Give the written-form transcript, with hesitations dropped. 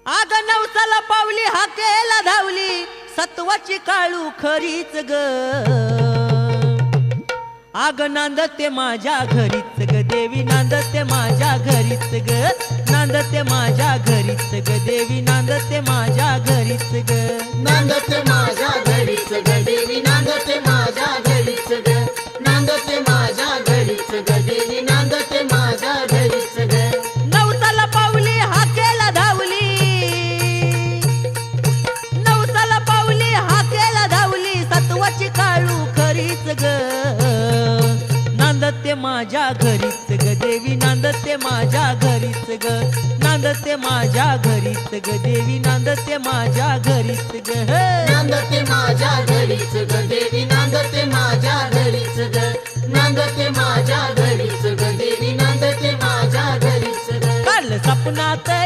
आग नवसाला पावली हाकेला धावली सत्वाची काळू खरीच ग आग नांदते माझ्या घरीच ग देवी नांदते माझ्या घरीच ग नांदते माझ्या घरीच ग देवी नांदते माझ्या घरीच ग नांदते माझ्या घरीच ग देवी नांदते माझ्या घरीच ग नांदते माझ्या घरीच ग देवी नांदते माझ्या घरीच ग नवसाला पावली हाकेला धावली नवसाला पावली हाकेला धावली सत्वाची काळू खरीच ग नांदते माझ्या घरीच ग देवी नांदते माझ्या घरीच ग नांदते माझ्या घरीच ग देवी नांदते माझ्या घरीच ग नांदते माझ्या घरीच ग देवी नांदते माझ्या घरीच ग नांदते माझ्या घरीच ग देवी नांदते माझ्या घरीच ग काल सपनात